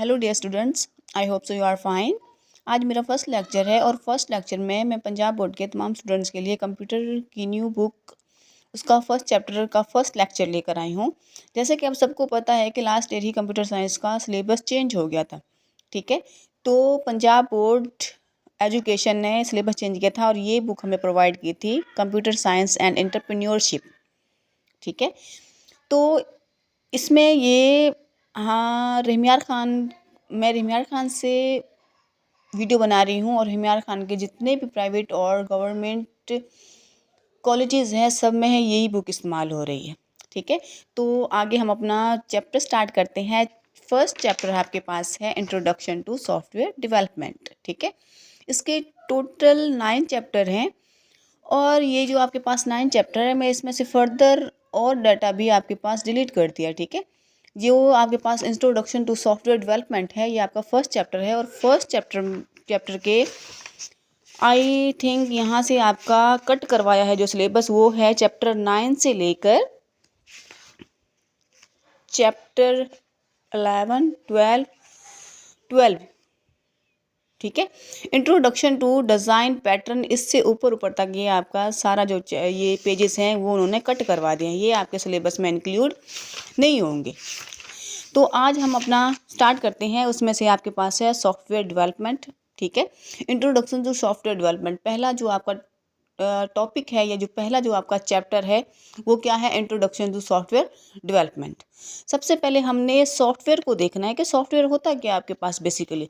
Hello dear students, I hope so you are fine. आज मेरा first lecture है और फर्स्ट लेक्चर में मैं पंजाब बोर्ड के तमाम स्टूडेंट्स के लिए कंप्यूटर की न्यू बुक उसका फर्स्ट चैप्टर का फर्स्ट लेक्चर लेकर आई हूँ। जैसे कि आप सबको पता है कि लास्ट ईयर ही कंप्यूटर साइंस का सिलेबस चेंज हो गया था, ठीक है। तो पंजाब बोर्ड एजुकेशन ने सिलेबस चेंज किया था और ये बुक हमें प्रोवाइड की थी, कंप्यूटर साइंस एंड एंटरप्रेन्योरशिप, ठीक है। तो इसमें ये मैं रहमियार खान से वीडियो बना रही हूँ और रहमियार खान के जितने भी प्राइवेट और गवर्नमेंट कॉलेजेस हैं सब में है यही बुक इस्तेमाल हो रही है, ठीक है। तो आगे हम अपना चैप्टर स्टार्ट करते हैं। फर्स्ट चैप्टर आपके पास है इंट्रोडक्शन टू सॉफ्टवेयर डेवलपमेंट, ठीक है। इसके टोटल 9 चैप्टर हैं और ये जो आपके पास 9 चैप्टर है मैं इसमें से फर्दर और डाटा भी आपके पास डिलीट कर दिया, ठीक है। जो आपके पास इंट्रोडक्शन टू सॉफ्टवेयर डेवलपमेंट है ये आपका फर्स्ट चैप्टर है और फर्स्ट चैप्टर के आई थिंक यहाँ से आपका कट करवाया है जो सिलेबस, वो है चैप्टर 9 से लेकर चैप्टर 11, 12, ठीक है। इंट्रोडक्शन टू डिज़ाइन पैटर्न इससे ऊपर ऊपर तक ये आपका सारा जो ये पेजेस हैं वो उन्होंने कट करवा दिए हैं, ये आपके सिलेबस में इंक्लूड नहीं होंगे। तो आज हम अपना स्टार्ट करते हैं। उसमें से आपके पास है सॉफ्टवेयर डेवलपमेंट, ठीक है। इंट्रोडक्शन टू सॉफ्टवेयर डेवलपमेंट पहला जो आपका टॉपिक है या जो पहला जो आपका चैप्टर है वो क्या है, इंट्रोडक्शन टू सॉफ्टवेयर डेवलपमेंट। सबसे पहले हमने सॉफ्टवेयर को देखना है कि सॉफ्टवेयर होता क्या आपके पास बेसिकली,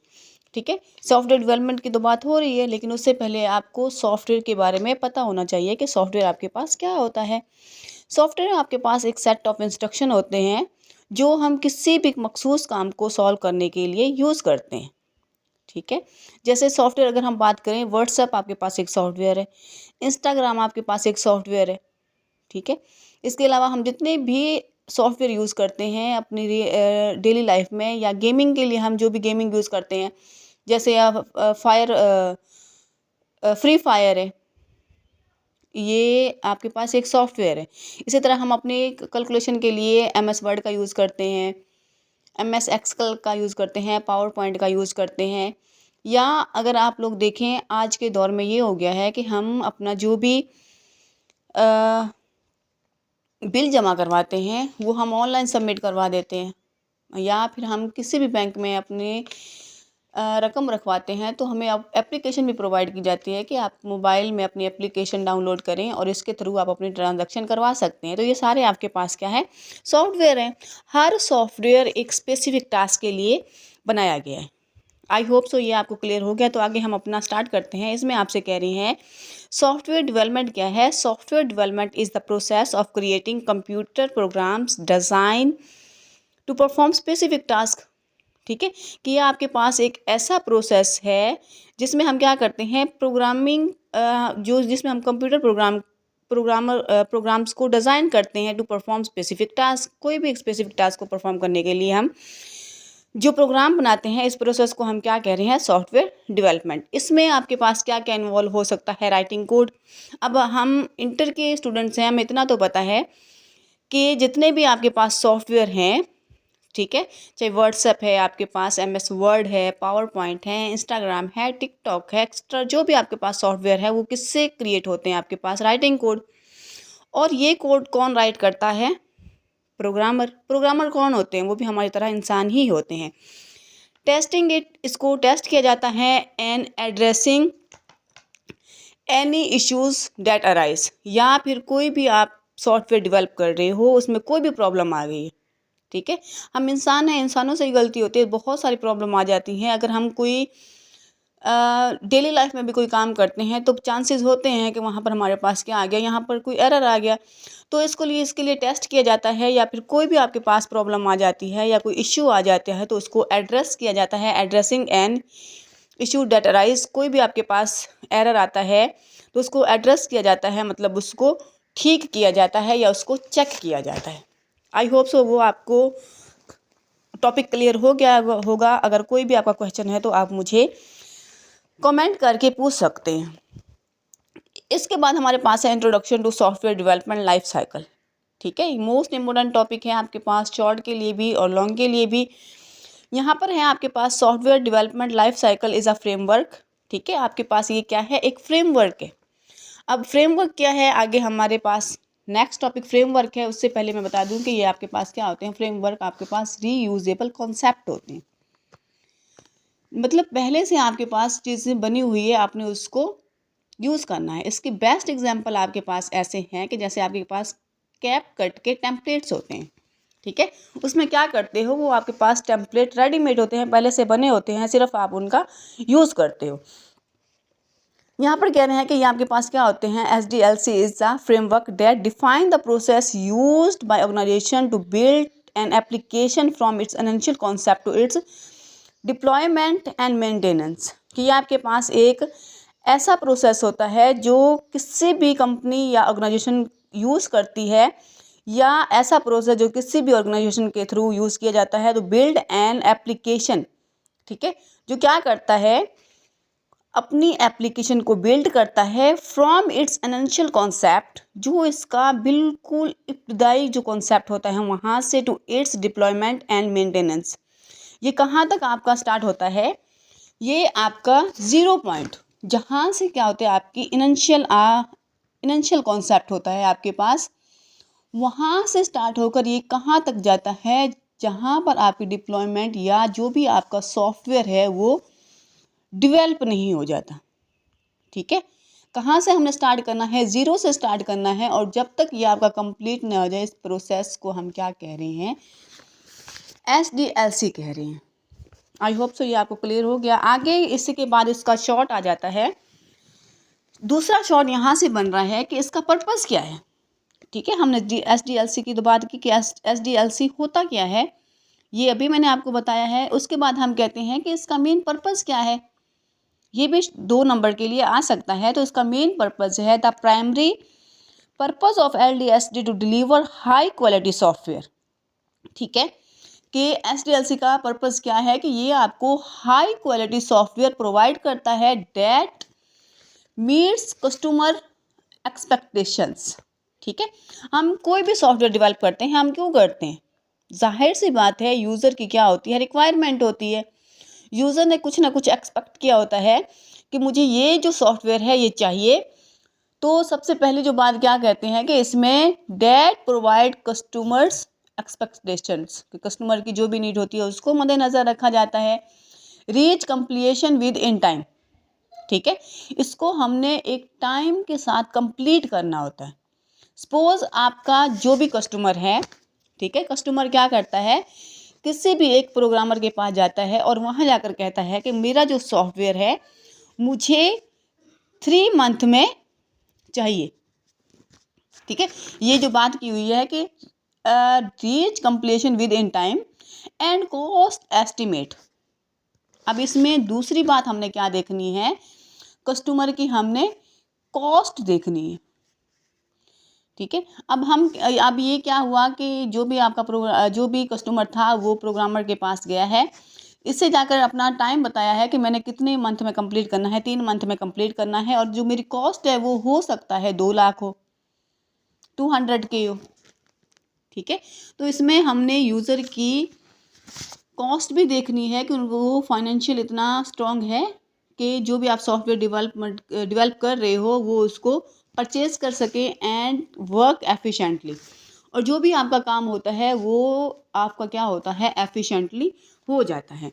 ठीक है। सॉफ्टवेयर डेवलपमेंट की तो बात हो रही है लेकिन उससे पहले आपको सॉफ्टवेयर के बारे में पता होना चाहिए कि सॉफ्टवेयर आपके पास क्या होता है। सॉफ्टवेयर आपके पास एक सेट ऑफ इंस्ट्रक्शन होते हैं जो हम किसी भी मखसूस काम को सॉल्व करने के लिए यूज़ करते हैं, ठीक है। जैसे सॉफ्टवेयर अगर हम बात करें, व्हाट्सएप आपके पास एक सॉफ्टवेयर है, इंस्टाग्राम आपके पास एक सॉफ्टवेयर है, ठीक है। इसके अलावा हम जितने भी सॉफ्टवेयर यूज़ करते हैं अपनी डेली लाइफ में या गेमिंग के लिए हम जो भी गेमिंग यूज़ करते हैं, जैसे फ्री फायर है, ये आपके पास एक सॉफ्टवेयर है। इसी तरह हम अपने कैलकुलेशन के लिए MS वर्ड का यूज़ करते हैं, MS एक्सेल का यूज़ करते हैं, पावर पॉइंट का यूज़ करते हैं। या अगर आप लोग देखें आज के दौर में ये हो गया है कि हम अपना जो भी बिल जमा करवाते हैं वो हम ऑनलाइन सबमिट करवा देते हैं, या फिर हम किसी भी बैंक में अपने रकम रखवाते हैं तो हमें अब एप्लीकेशन भी प्रोवाइड की जाती है कि आप मोबाइल में अपनी एप्लीकेशन डाउनलोड करें और इसके थ्रू आप अपनी ट्रांजैक्शन करवा सकते हैं। तो ये सारे आपके पास क्या है, सॉफ्टवेयर हैं। हर सॉफ्टवेयर एक स्पेसिफिक टास्क के लिए बनाया गया है। आई होप सो ये आपको क्लियर हो गया। तो आगे हम अपना स्टार्ट करते हैं। इसमें आपसे कह रही हैं सॉफ्टवेयर डेवलपमेंट क्या है। Software development is the process of creating computer programs design to perform specific task, ठीक है। कि ये आपके पास एक ऐसा प्रोसेस है जिसमें हम क्या करते हैं, प्रोग्रामिंग जिसमें हम कंप्यूटर प्रोग्राम्स को डिज़ाइन करते हैं टू परफॉर्म स्पेसिफिक टास्क। कोई भी एक स्पेसिफिक टास्क को परफॉर्म करने के लिए हम जो प्रोग्राम बनाते हैं इस प्रोसेस को हम क्या कह रहे हैं, सॉफ्टवेयर डेवलपमेंट। इसमें आपके पास क्या क्या इन्वॉल्व हो सकता है, राइटिंग कोड। अब हम इंटर के स्टूडेंट्स हैं, हमें इतना तो पता है कि जितने भी आपके पास सॉफ्टवेयर हैं, ठीक है, चाहे व्हाट्सएप है आपके पास, MS वर्ड है, पावर पॉइंट है, इंस्टाग्राम है, टिकटॉक है, एक्स्ट्रा जो भी आपके पास सॉफ्टवेयर है वो किससे क्रिएट होते हैं, आपके पास राइटिंग कोड। और ये कोड कौन राइट करता है, प्रोग्रामर कौन होते हैं, वो भी हमारी तरह इंसान ही होते हैं। टेस्टिंग इट, इसको टेस्ट किया जाता है and addressing any issues that arise, या फिर कोई भी आप सॉफ्टवेयर डेवलप कर रहे हो उसमें कोई भी प्रॉब्लम आ गई है, ठीक है। हम इंसान हैं, इंसानों से ही गलती होती है, बहुत सारी प्रॉब्लम आ जाती हैं। अगर हम कोई डेली लाइफ में भी कोई काम करते हैं तो चांसेस होते हैं कि वहाँ पर हमारे पास क्या आ गया, यहाँ पर कोई एरर आ गया, तो इसके लिए टेस्ट किया जाता है। या फिर कोई भी आपके पास प्रॉब्लम आ जाती है या कोई इश्यू आ जाता है तो उसको एड्रेस किया जाता है, addressing an issue that arise. कोई भी आपके पास एरर आता है तो उसको एड्रेस किया जाता है, मतलब उसको ठीक किया जाता है या उसको चेक किया जाता है। आई होप सो वो आपको टॉपिक क्लियर हो गया होगा। अगर कोई भी आपका क्वेश्चन है तो आप मुझे कमेंट करके पूछ सकते हैं। इसके बाद हमारे पास है introduction to software development life cycle, ठीक है। मोस्ट इम्पोर्टेंट टॉपिक है आपके पास, शॉर्ट के लिए भी और लॉन्ग के लिए भी। यहाँ पर है आपके पास software development life cycle is a framework. ठीक है, आपके पास ये क्या है, एक फ्रेमवर्क है। अब फ्रेमवर्क क्या है, आगे हमारे पास नेक्स्ट टॉपिक फ्रेमवर्क है। उससे पहले मैं बता दूं कि ये आपके पास क्या होते हैं। फ्रेमवर्क आपके पास रीयूजेबल कॉन्सेप्ट होते हैं, मतलब पहले से आपके पास चीज़ें बनी हुई है, आपने उसको यूज़ करना है। इसकी बेस्ट एग्जांपल आपके पास ऐसे हैं कि जैसे आपके पास कैप कट के टेम्पलेट्स होते हैं। ठीक है, उसमें क्या करते हो, वो आपके पास टेम्पलेट रेडीमेड होते हैं, पहले से बने होते हैं, सिर्फ आप उनका यूज़ करते हो। यहाँ पर कह रहे हैं कि ये आपके पास क्या होते हैं, SDLC is a framework that define the process used by organization to build an application from its initial concept to its deployment and maintenance. कि ये आपके पास एक ऐसा प्रोसेस होता है जो किसी भी कंपनी या ऑर्गेनाइजेशन यूज़ करती है, या ऐसा प्रोसेस जो किसी भी ऑर्गेनाइजेशन के थ्रू यूज़ किया जाता है, तो बिल्ड एन एप्लीकेशन। ठीक है, जो क्या करता है, अपनी एप्लीकेशन को बिल्ड करता है फ्रॉम इट्स इनिशियल कॉन्सेप्ट, जो इसका बिल्कुल इब्तदाई जो कॉन्सेप्ट होता है वहाँ से, to its deployment and maintenance. ये कहाँ तक आपका स्टार्ट होता है, ये आपका ज़ीरो पॉइंट, जहाँ से क्या होता है, आपकी इनिशियल कॉन्सेप्ट होता है आपके पास, वहाँ से स्टार्ट होकर ये कहाँ तक जाता है, जहाँ पर आपकी डिप्लॉयमेंट या जो भी आपका सॉफ्टवेयर है वो डिवेल्प नहीं हो जाता। ठीक है, कहाँ से हमने स्टार्ट करना है, ज़ीरो से स्टार्ट करना है, और जब तक ये आपका कंप्लीट ना हो जाए, इस प्रोसेस को हम क्या कह रहे हैं, SDLC कह रहे हैं। आई होप सो ये आपको क्लियर हो गया। आगे इसके बाद इसका शॉर्ट आ जाता है। दूसरा शॉर्ट यहाँ से बन रहा है कि इसका पर्पस क्या है। ठीक है, हमने SDLC की तो बात की कि SDLC होता क्या है, ये अभी मैंने आपको बताया है। उसके बाद हम कहते हैं कि इसका मेन पर्पस क्या है, ये भी 2 नंबर के लिए आ सकता है। तो इसका मेन पर्पस है the primary purpose of LDSD to deliver high quality software. ठीक है, कि SDLC का पर्पस क्या है, कि ये आपको हाई क्वालिटी सॉफ्टवेयर प्रोवाइड करता है डेट मीट्स कस्टमर एक्सपेक्टेशंस। ठीक है, हम कोई भी सॉफ्टवेयर डेवलप करते हैं, हम क्यों करते हैं, जाहिर सी बात है, यूज़र की क्या होती है, रिक्वायरमेंट होती है। यूज़र ने कुछ ना कुछ एक्सपेक्ट किया होता है कि मुझे ये जो सॉफ्टवेयर है ये चाहिए। तो सबसे पहले जो बात क्या कहते हैं कि इसमें डेट प्रोवाइड कस्टमर्स एक्सपेक्टेशंस, कि कस्टमर की जो भी नीड होती है उसको मद्देनज़र रखा जाता है। Reach completion with in time. ठीक है, इसको हमने एक टाइम के साथ कंप्लीट करना होता है। सपोज आपका जो भी कस्टमर है, ठीक है, कस्टमर क्या करता है, किसी भी एक प्रोग्रामर के पास जाता है और वहाँ जाकर कहता है कि मेरा जो सॉफ्टवेयर है मुझे 3 मंथ में चाहिए। ठीक है, ये जो बात की हुई है कि reach completion with in time and cost estimate. अब इसमें दूसरी बात हमने क्या देखनी है, कस्टमर की हमने कॉस्ट देखनी है। ठीक है, अब ये क्या हुआ कि जो भी आपका जो भी कस्टमर था वो प्रोग्रामर के पास गया है, इससे जाकर अपना टाइम बताया है कि मैंने कितने मंथ में कंप्लीट करना है, 3 मंथ में कंप्लीट करना है, और जो मेरी कॉस्ट है वो हो सकता है 2 लाख हो, 200K हो। ठीक है, तो इसमें हमने यूज़र की कॉस्ट भी देखनी है कि वो फाइनेंशियल इतना स्ट्रॉन्ग है कि जो भी आप सॉफ्टवेयर डेवलप कर रहे हो वो उसको परचेज कर सके एंड वर्क एफिशिएंटली, और जो भी आपका काम होता है वो आपका क्या होता है, एफिशिएंटली हो जाता है।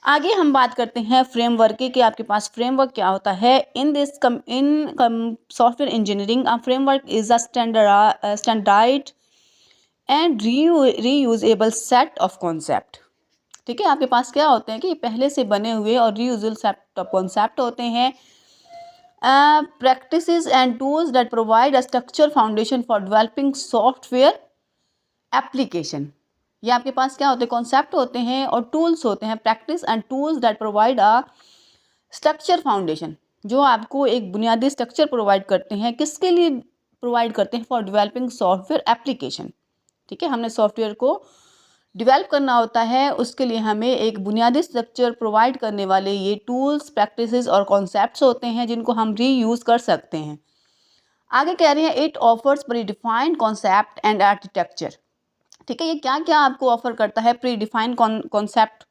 आगे हम बात करते हैं फ्रेमवर्क की, कि आपके पास फ्रेमवर्क क्या होता है। In software engineering a framework is a standard and reusable set of concept. ठीक है, आपके पास क्या होते हैं कि पहले से बने हुए और रीयूजेबल सेट ऑफ कॉन्सेप्ट होते हैं। Practices and tools that provide a structure foundation for developing software application. ये आपके पास क्या होते हैं, कॉन्सेप्ट होते हैं और टूल्स होते हैं, practice and tools that provide a structure foundation, जो आपको एक बुनियादी स्ट्रक्चर प्रोवाइड करते हैं। किसके लिए प्रोवाइड करते हैं, फॉर डेवलपिंग सॉफ्टवेयर एप्लीकेशन। ठीक है, हमने सॉफ्टवेयर को डेवलप करना होता है, उसके लिए हमें एक बुनियादी स्ट्रक्चर प्रोवाइड करने वाले ये टूल्स, प्रैक्टिसेस और कॉन्सेप्ट्स होते हैं जिनको हम रीयूज़ कर सकते हैं। आगे कह रहे हैं it offers pre defined concept and architecture. ठीक है, ये क्या क्या आपको ऑफर करता है, प्री डिफाइंड कॉन्सेप्ट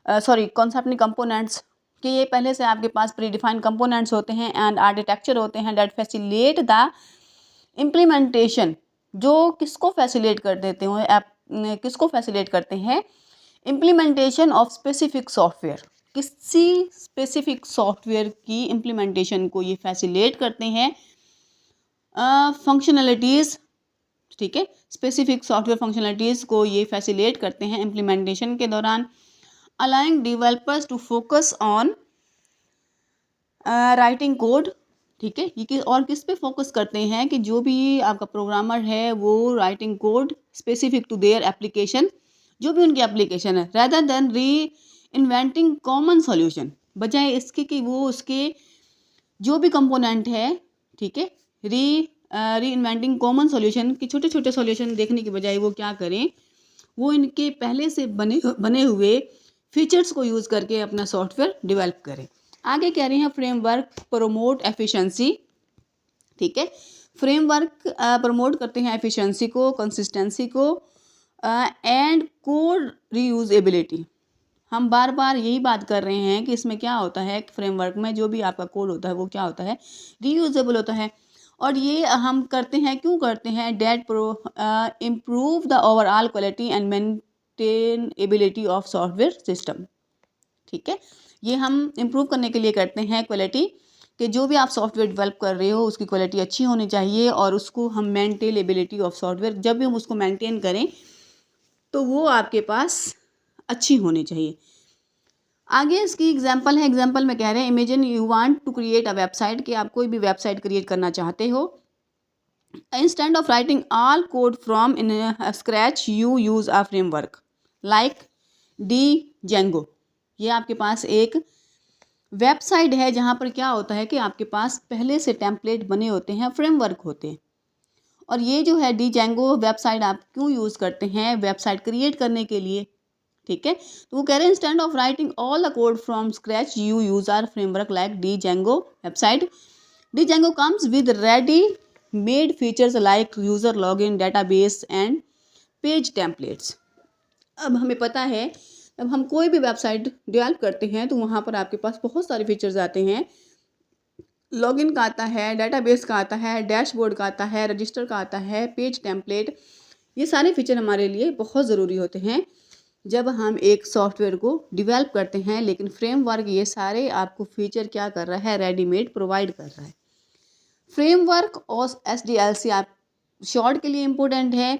कौन सा अपने कंपोनेंट्स कि ये पहले से आपके पास प्री डिफाइंड कंपोनेंट्स होते हैं एंड आर्किटेक्चर होते हैं दैट फैसिलिटेट द इम्प्लीमेंटेशन, जो किसको फैसिलिटेट कर देते हैं, किसको फैसिलिटेट करते हैं, इम्प्लीमेंटेशन ऑफ स्पेसिफिक सॉफ्टवेयर, किसी स्पेसिफिक सॉफ्टवेयर की इम्प्लीमेंटेशन को ये फैसिलिटेट करते हैं। फंक्शनलिटीज़, ठीक है, स्पेसिफिक सॉफ्टवेयर फंक्शनलिटीज़ को ये फैसिलिटेट करते हैं इम्प्लीमेंटेशन के दौरान। Allowing developers to focus on writing code, ठीक है, ये और किस पे फोकस करते हैं कि जो भी आपका प्रोग्रामर है वो writing code specific to their application, जो भी उनकी एप्लीकेशन है, rather than reinventing common solution, बजाय इसके कि वो उसके जो भी कंपोनेंट है, ठीक है, री इन्वेंटिंग कॉमन सॉल्यूशन कि छोटे छोटे सॉल्यूशन देखने की बजाय वो क्या करें, वो इनके पहले से बने हुए फीचर्स को यूज़ करके अपना सॉफ्टवेयर डेवलप करें। आगे कह रहे हैं फ्रेमवर्क प्रमोट एफिशिएंसी, ठीक है, फ्रेमवर्क प्रमोट करते हैं एफिशिएंसी को, कंसिस्टेंसी को एंड कोड रीयूजेबिलिटी। हम बार बार यही बात कर रहे हैं कि इसमें क्या होता है, फ्रेमवर्क में जो भी आपका कोड होता है वो क्या होता है, रीयूजेबल होता है। और ये हम करते हैं, क्यों करते हैं, that improve the overall quality and maintainability of software system, ठीक है, ये हम इम्प्रूव करने के लिए करते हैं क्वालिटी, कि जो भी आप सॉफ्टवेयर डेवलप कर रहे हो उसकी क्वालिटी अच्छी होनी चाहिए और उसको हम मेंटेनेबिलिटी ऑफ सॉफ्टवेयर, जब भी हम उसको मेंटेन करें तो वो आपके पास अच्छी होनी चाहिए। आगे इसकी एग्जांपल है, एग्जांपल में कह रहे हैं imagine you want to create a website, कि आप कोई भी वेबसाइट क्रिएट करना चाहते हो, instead of writing all code from in scratch you use a framework like Django। ये आपके पास एक वेबसाइट है जहाँ पर क्या होता है कि आपके पास पहले से टेम्पलेट बने होते हैं, फ्रेमवर्क होते हैं, और ये जो है Django वेबसाइट आप क्यों यूज़ करते हैं, वेबसाइट क्रिएट करने के लिए, ठीक है। तो वो कह रहे हैं instead of writing all the code from scratch you use our framework like Django website. Django comes with ready made features like user login, database and page templates। अब हमें पता है जब हम कोई भी वेबसाइट डेवलप करते हैं तो वहाँ पर आपके पास बहुत सारे फीचर्स आते हैं, लॉगिन का आता है, डेटाबेस का आता है, डैशबोर्ड का आता है, रजिस्टर का आता है, पेज टेम्पलेट, ये सारे फीचर हमारे लिए बहुत ज़रूरी होते हैं जब हम एक सॉफ्टवेयर को डेवलप करते हैं। लेकिन फ्रेमवर्क ये सारे आपको फीचर क्या कर रहा है, रेडीमेड प्रोवाइड कर रहा है। फ्रेमवर्क और SDLC आप शॉर्ट के लिए इम्पोर्टेंट है।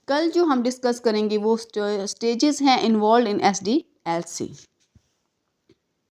कल जो हम डिस्कस करेंगे वो स्टेजेस हैं इन्वॉल्व इन SDLC।